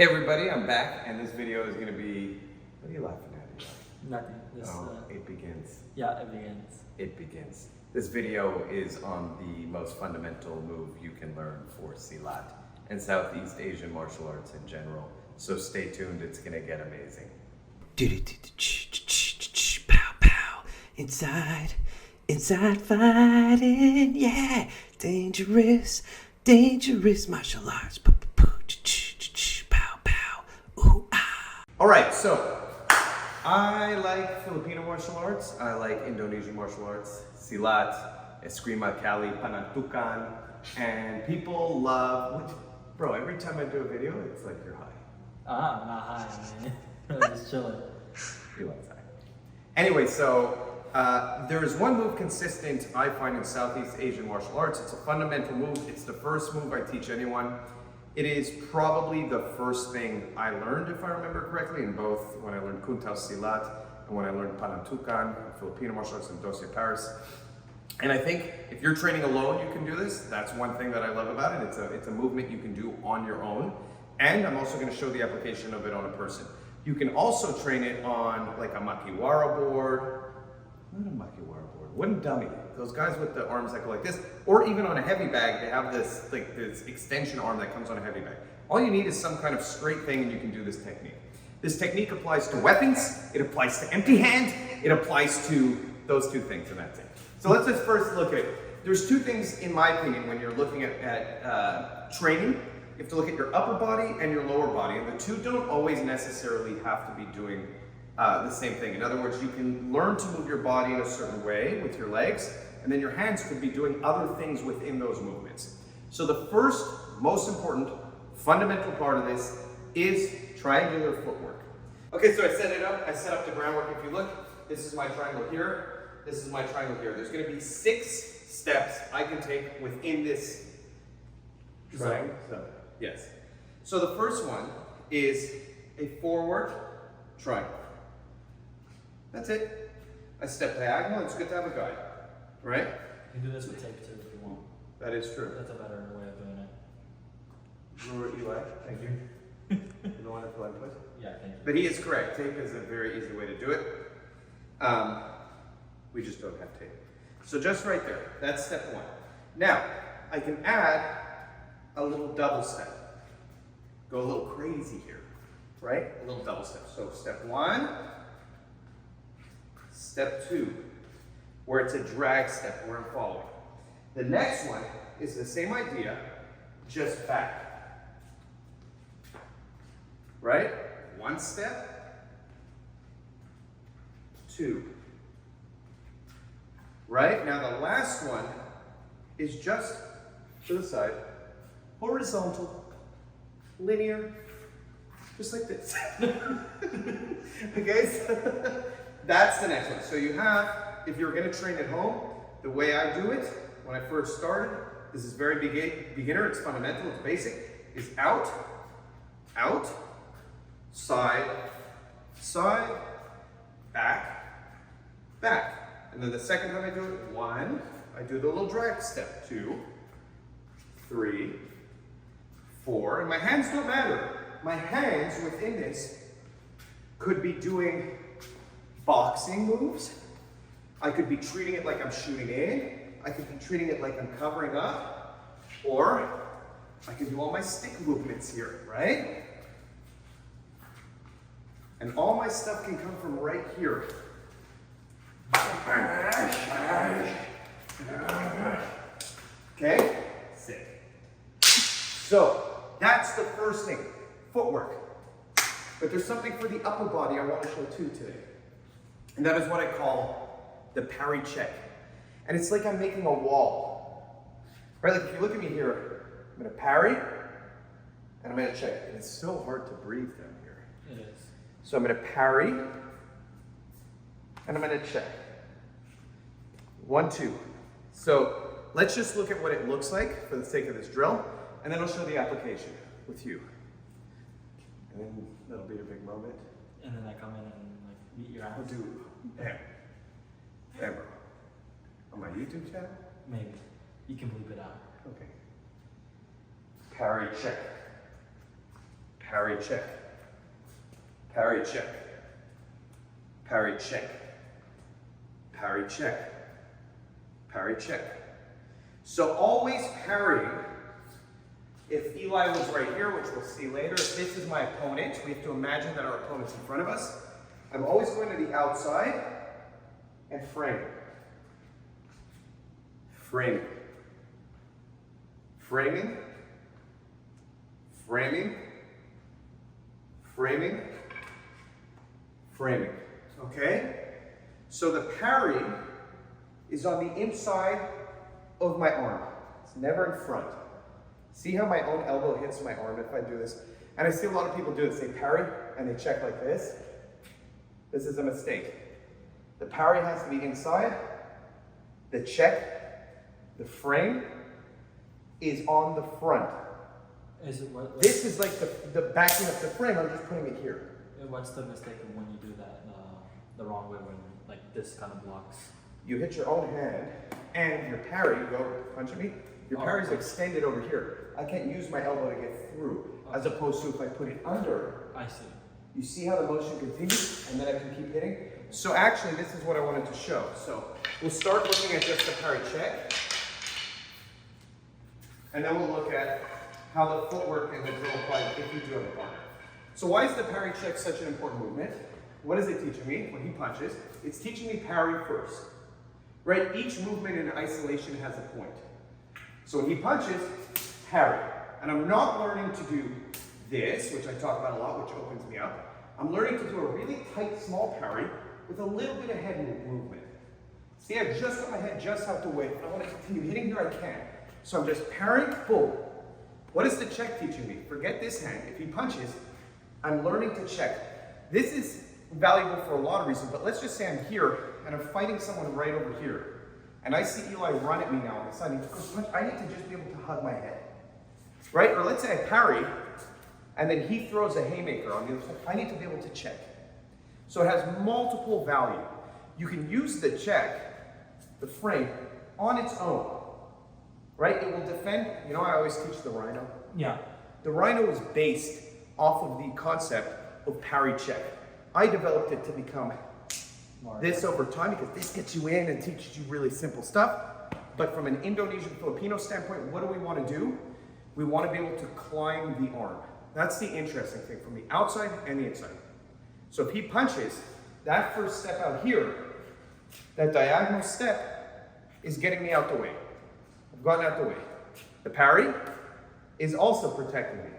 Hey everybody, I'm back, and this video is going to be... What are you laughing at? Nothing. It begins. Yeah, it begins. It begins. This video is on the most fundamental move you can learn for Silat and Southeast Asian martial arts in general. So stay tuned, it's going to get amazing. Pow pow, inside fighting, yeah, dangerous martial arts. Pow pow, ooh ah. All right, so I like Filipino martial arts. I like Indonesian martial arts, Silat, Eskrima, Kali, Panantukan, and people love. Bro, every time I do a video, it's like you're high. I'm not high, man. I'm just chilling. You like that. Anyway, so there is one move consistent I find in Southeast Asian martial arts. It's a fundamental move. It's the first move I teach anyone. It is probably the first thing I learned, if I remember correctly, in both when I learned Kuntao Silat and when I learned Panantukan, Filipino martial arts in Doce Paris. And I think if you're training alone, you can do this. That's one thing that I love about it. It's a movement you can do on your own. And I'm also going to show the application of it on a person. You can also train it on like a makiwara board, not a makiwara board, wooden dummy. Those guys with the arms that go like this, or even on a heavy bag, they have this like this extension arm that comes on a heavy bag. All you need is some kind of straight thing and you can do this technique. This technique applies to weapons, it applies to empty hand, it applies to those two things, and that's it. So let's just first look at it. There's two things in my opinion when you're looking at training. You have to look at your upper body and your lower body, and the two don't always necessarily have to be doing the same thing. In other words, you can learn to move your body in a certain way with your legs, and then your hands could be doing other things within those movements. So the first, most important, fundamental part of this is triangular footwork. Okay, so I set it up. I set up the groundwork. If you look, this is my triangle here. This is my triangle here. There's going to be 6 steps I can take within this triangle. Yes. So the first one is a forward triangle. That's it. I step diagonal. It's good to have a guide, right? You can do this with tape too if you want. That is true. That's a better way of doing it. Remember what you like? Thank you. You don't want to feel like this? Yeah, thank you. But he is correct. Tape is a very easy way to do it. We just don't have tape. So just right there. That's step 1. Now, I can add a little double step. Go a little crazy here, right? A little double step. So step 1, step 2, where it's a drag step, where I'm following. The next one is the same idea, just back. Right? 1 step, 2. Right? Now the last one is just to the side. Horizontal, linear, just like this. Okay, so that's the next one. So you have, if you're going to train at home, the way I do it, when I first started, this is very beginner, it's fundamental, it's basic, is out, out, side, side, back, back. And then the second time I do it, 1, I do the little drag step, 2, 3, 4, and my hands don't matter. My hands within this could be doing boxing moves. I could be treating it like I'm shooting in. I could be treating it like I'm covering up. Or I could do all my stick movements here, right? And all my stuff can come from right here. Okay? Sick. So, that's the first thing, footwork. But there's something for the upper body I want to show too today. And that is what I call the Parry Check. And it's like I'm making a wall. Right, like if you look at me here, I'm going to parry, and I'm going to check. And it's so hard to breathe down here. It is. So I'm going to parry, and I'm going to check. 1, 2. So let's just look at what it looks like for the sake of this drill, and then I'll show the application with you. And then that'll be a big moment. And then I come in and like beat your ass. I'll do bam, bam, bro. On my YouTube channel? Maybe. You can bleep it out. Okay. Parry check. Parry check. Parry check. Parry check. Parry check. Parry check. So always parrying. If Eli was right here, which we'll see later, if this is my opponent, we have to imagine that our opponent's in front of us. I'm always going to the outside and frame. Framing. Framing. Framing. Framing. Framing. Okay? So the parry is on the inside of my arm. It's never in front. See how my own elbow hits my arm if I do this? And I see a lot of people do this. They parry and they check like this. This is a mistake. The parry has to be inside. The check, the frame, is on the front. Is it what? This is like the backing up the frame. I'm just putting it here. What's the mistake when you do that the wrong way, when like this kind of blocks? You hit your own hand and your parry, you go punch at me. Your parry is okay. extended over here. I can't use my elbow to get through, as Okay. opposed to if I put it under. I see. You see how the motion continues, and then I can keep hitting? So actually, this is what I wanted to show. So we'll start looking at just the parry check, and then we'll look at how the footwork and the drill applies if you do have a partner. So why is the parry check such an important movement? What is it teaching me when he punches? It's teaching me parry first, right? Each movement in isolation has a point. So when he punches, parry. And I'm not learning to do this, which I talk about a lot, which opens me up. I'm learning to do a really tight, small parry with a little bit of head movement. See, I've just got my head just out the way. If I want to continue hitting here, I can. So I'm just parrying, boom. What is the check teaching me? Forget this hand. If he punches, I'm learning to check. This is valuable for a lot of reasons, but let's just say I'm here and I'm fighting someone right over here. And I see Eli run at me now on the side. He goes, punch. I need to just be able to hug my head. Right? Or let's say I parry, and then he throws a haymaker on the other side. I need to be able to check. So it has multiple value. You can use the check, the frame, on its own. Right? It will defend. You know, I always teach the rhino. Yeah. The rhino is based off of the concept of parry check. I developed it to become this over time because this gets you in and teaches you really simple stuff. But from an Indonesian Filipino standpoint, what do we want to do? We want to be able to climb the arm. That's the interesting thing from the outside and the inside. So if he punches, that first step out here, that diagonal step, is getting me out the way. I've gotten out the way. The parry is also protecting me.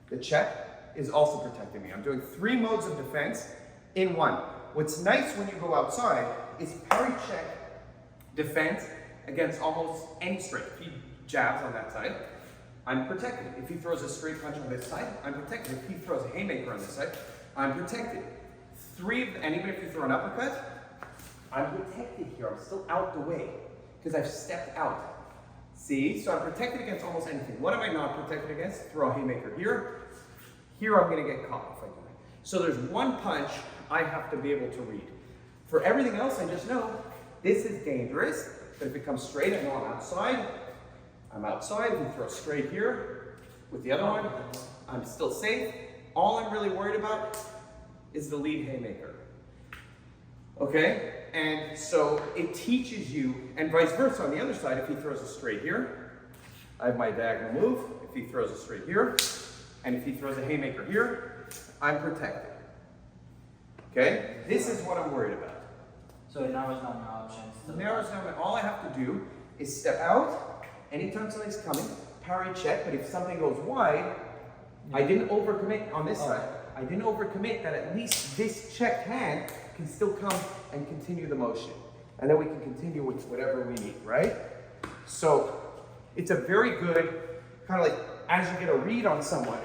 The check is also protecting me. I'm doing 3 modes of defense in one. What's nice when you go outside is parry check defense against almost any strike. If he jabs on that side, I'm protected. If he throws a straight punch on this side, I'm protected. If he throws a haymaker on this side, I'm protected. And even if you throw an uppercut, I'm protected here. I'm still out the way because I've stepped out. See? So I'm protected against almost anything. What am I not protected against? Throw a haymaker here. Here I'm going to get caught if I do it. So there's one punch I have to be able to read. For everything else, I just know this is dangerous, but if it comes straight, I know I'm outside. I'm outside. If you throw straight here with the other one, I'm still safe. All I'm really worried about is the lead haymaker. Okay? And so it teaches you, and vice versa on the other side, if he throws a straight here, I have my diagonal move. If he throws a straight here, and if he throws a haymaker here, I'm protected. Okay? This is what I'm worried about. So it narrows down your options. Narrows down, all I have to do is step out. Anytime something's coming, parry check, but if something goes wide, I didn't overcommit on this side. I didn't overcommit that at least this checked hand can still come and continue the motion. And then we can continue with whatever we need, right? So it's a very good, kind of like as you get a read on someone,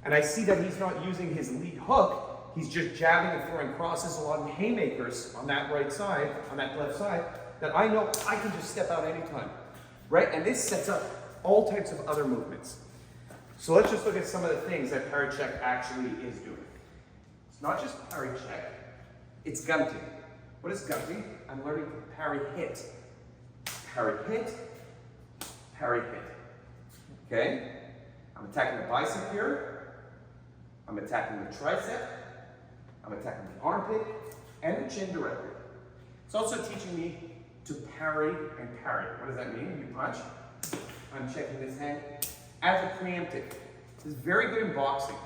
and I see that he's not using his lead hook, he's just jabbing and throwing crosses along haymakers on that right side, on that left side, that I know I can just step out anytime, right? And this sets up all types of other movements. So let's just look at some of the things that parry check actually is doing. It's not just parry check, it's gunting. What is gunting? I'm learning to parry hit. Parry hit, parry hit. Okay? I'm attacking the bicep here. I'm attacking the tricep, I'm attacking the armpit, and the chin directly. It's also teaching me to parry and parry. What does that mean? You punch. I'm checking this hand as a preemptive. This is very good in boxing.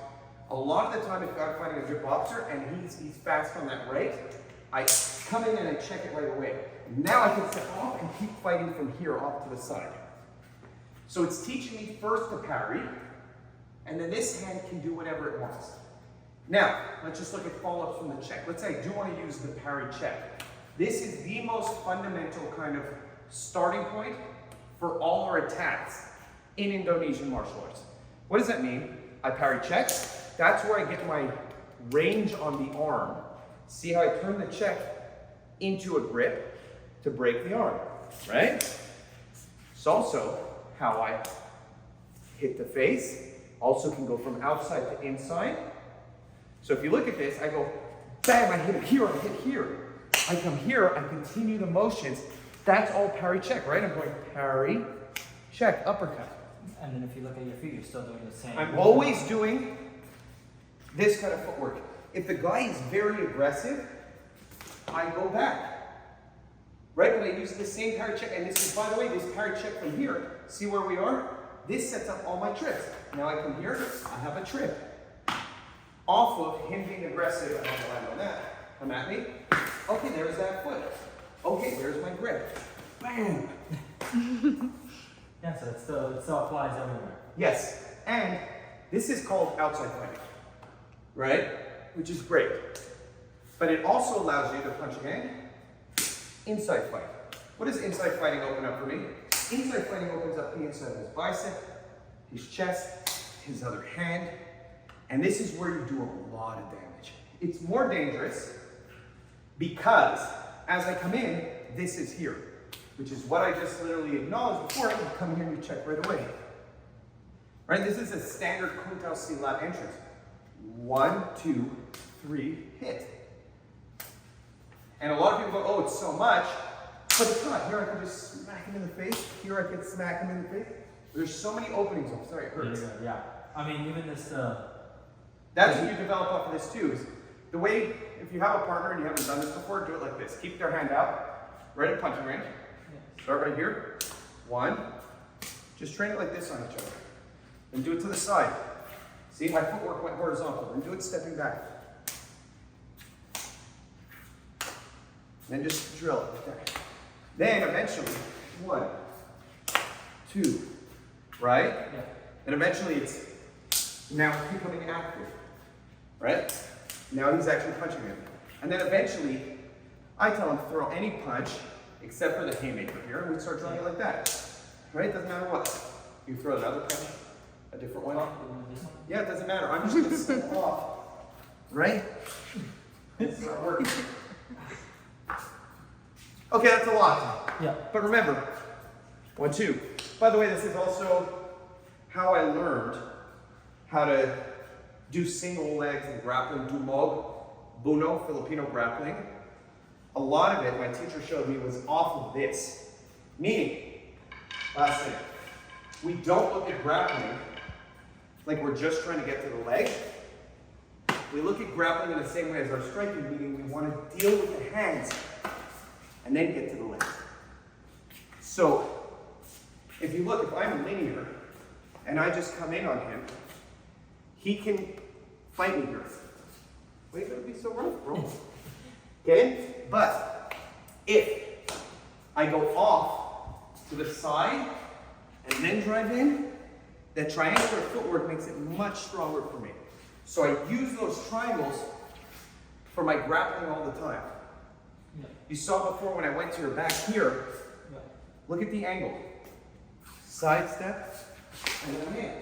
A lot of the time, if I'm fighting a good boxer and he's fast on that right, I come in and I check it right away. Now I can step off and keep fighting from here off to the side. So it's teaching me first to parry, and then this hand can do whatever it wants. Now, let's just look at follow-ups from the check. Let's say I do want to use the Parry Check. This is the most fundamental kind of starting point for all our attacks in Indonesian martial arts. What does that mean? I Parry Check. That's where I get my range on the arm. See how I turn the check into a grip to break the arm, right? It's also how I hit the face. Also can go from outside to inside. So if you look at this, I go, bam, I hit it here, I hit here. I come here, I continue the motions. That's all Parry Check, right? I'm going parry, check, uppercut. And then if you look at your feet, you're still doing the same. I'm always doing this kind of footwork. If the guy is very aggressive, I go back, right? But I use the same Parry Check, and this is, by the way, this Parry Check from here. See where we are? This sets up all my trips. Now I come here, I have a trip. Off of him being aggressive, I don't land on that. Come at me. Okay, there's that foot. Okay, there's my grip. Bam! Yeah, so it still applies everywhere. Yes, and this is called outside fighting, right? Which is great. But it also allows you to punch again, inside fight. What does inside fighting open up for me? Inside fighting opens up the inside of his bicep, his chest, his other hand, and this is where you do a lot of damage. It's more dangerous because as I come in, this is here, which is what I just literally acknowledged before. I can come here and you check right away. Right? This is a standard Kuntao Silat entrance. 1, 2, 3, hit. And a lot of people go, oh, it's so much, but it's not. Here I can just smack him in the face. Here I can smack him in the face. There's so many openings. I'm sorry, it hurts. Yeah. I mean, even this. That's what you develop off of this too. Is the way, if you have a partner and you haven't done this before, do it like this. Keep their hand out, right at punching range. Start right here. 1. Just train it like this on each other. Then do it to the side. See, my footwork went horizontal. Then do it stepping back. Then just drill it like that. Then eventually, 1, 2, right? Yeah. And eventually it's now becoming active, right? Now he's actually punching it. And then eventually, I tell him to throw any punch except for the haymaker here, and we start drawing it like that, right? Doesn't matter what. You throw another punch, a different one. Yeah, it doesn't matter. I'm just gonna step off, right? It's not working. Okay, that's a lot. Yeah. But remember, 1, 2. By the way, this is also how I learned how to do single legs and grappling, dumog, buno, Filipino grappling. A lot of it, my teacher showed me, was off of this. Meaning, last thing, we don't look at grappling like we're just trying to get to the leg. We look at grappling in the same way as our striking, meaning we want to deal with the hands and then get to the leg. So, if you look, if I'm linear and I just come in on him, he can fight me here. Why are you gonna be so rough, bro? Okay? But if I go off to the side and then drive in, that triangular footwork makes it much stronger for me. So I use those triangles for my grappling all the time. Yeah. You saw before when I went to your back here, Yeah. look at the angle. Side step, and then I'm in.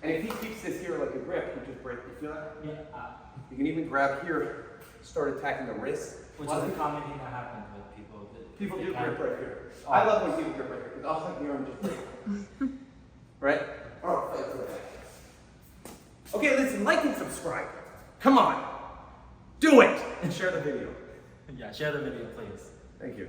And if he keeps this here like a grip, you just break. You feel that? Yeah. You can even grab here, start attacking the wrist. Which is a common thing that happens with people. People do grip right here. Oh. I love when people grip right here because I'll hug the arm just break. Right? Oh, fight for that. Okay, listen, like and subscribe. Come on. Do it! And share the video. Yeah, share the video, please. Thank you.